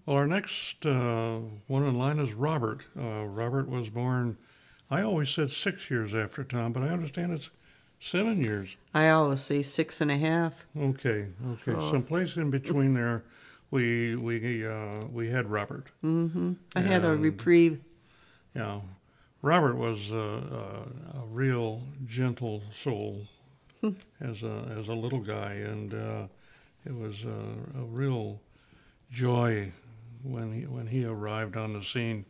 Well, our next one in line is Robert. Robert was born, I always said 6 years after Tom, but I understand it's 7 years. I always say 6.5. Okay, someplace in between there, we had Robert. I had a reprieve. Yeah, Robert was a real gentle soul as a little guy, and it was a real joy when he arrived on the scene.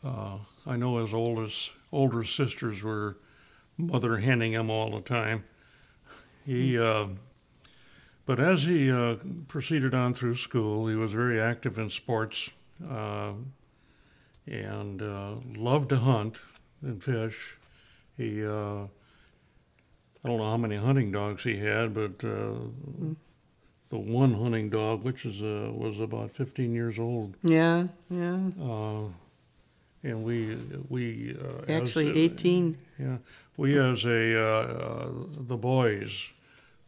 I know his older sisters were mother henning him all the time. But as he proceeded on through school, he was very active in sports and loved to hunt and fish. He, I don't know how many hunting dogs he had, but the one hunting dog, which was about 15 years old. Yeah. And we Actually, 18. Yeah, we as the boys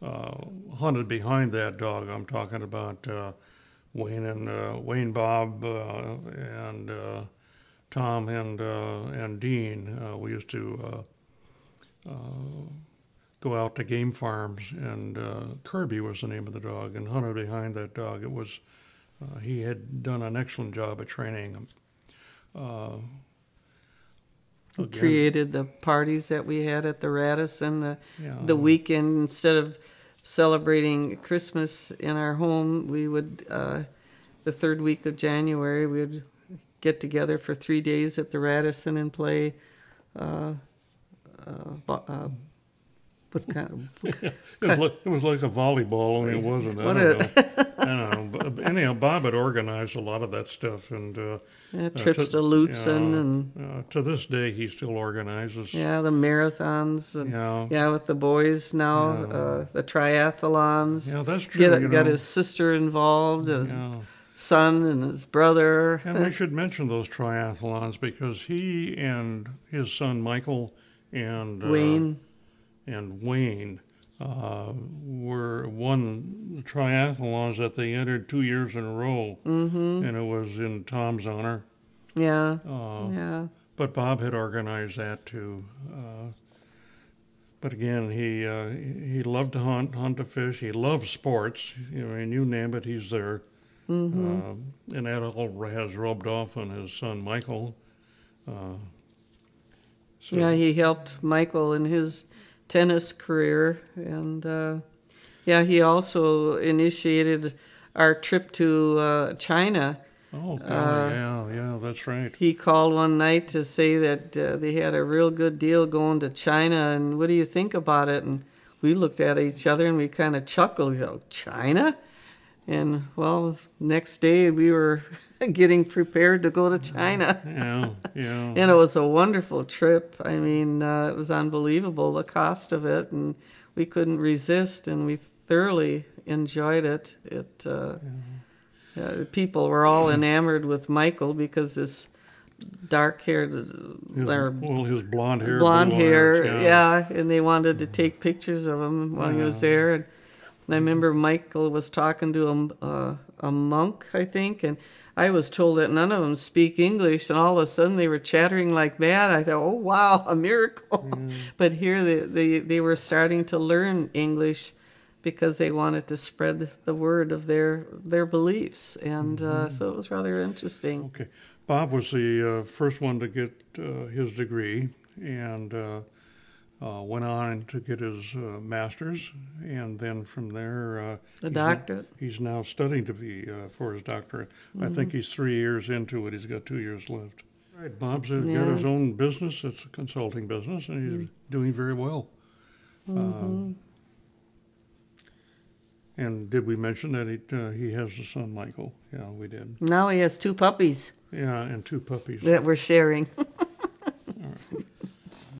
hunted behind that dog. I'm talking about Wayne Bob and Tom and Dean. We used to go out to game farms, and Kirby was the name of the dog, and hunted behind that dog. It was he had done an excellent job at training him. Created the parties that we had at the Radisson the weekend. Instead of celebrating Christmas in our home, we would the third week of January we would get together for 3 days at the Radisson and play what kind of it was like a volleyball, only it wasn't. I don't know. But anyhow, Bob had organized a lot of that stuff, and trips to Lutsen, and to this day he still organizes. Yeah, the marathons, and with the boys now, the triathlons. Yeah, that's true. Got his sister involved, his son and his brother. And we should mention those triathlons because he and his son Michael and Wayne were won the triathlons that they entered 2 years in a row, and it was in Tom's honor. Yeah. But Bob had organized that too. But again, he loved to hunt to fish. He loved sports. And you name it, he's there. And that all has rubbed off on his son Michael. He helped Michael in his tennis career, and he also initiated our trip to China. That's right. He called one night to say that they had a real good deal going to China, and what do you think about it? And we looked at each other and we kind of chuckled. We thought, China? And well, next day we were getting prepared to go to China. And it was a wonderful trip. I mean, it was unbelievable, the cost of it, and we couldn't resist, and we thoroughly enjoyed it. People were all enamored with Michael because this dark-haired, his blonde hair, and they wanted to take pictures of him while he was there. And I remember Michael was talking to a monk, I think, and I was told that none of them speak English, and all of a sudden they were chattering like that. I thought, oh, wow, a miracle. But here they were starting to learn English because they wanted to spread the word of their beliefs, and so it was rather interesting. Okay. Bob was the first one to get his degree, and went on to get his master's, and then from there the doctorate. He's now studying to be for his doctorate. I think he's 3 years into it. He's got 2 years left. Right, Bob's got his own business. It's a consulting business, and he's doing very well. And did we mention that he has a son, Michael? Yeah, we did. Now he has 2 puppies. Yeah, and 2 puppies. That we're sharing.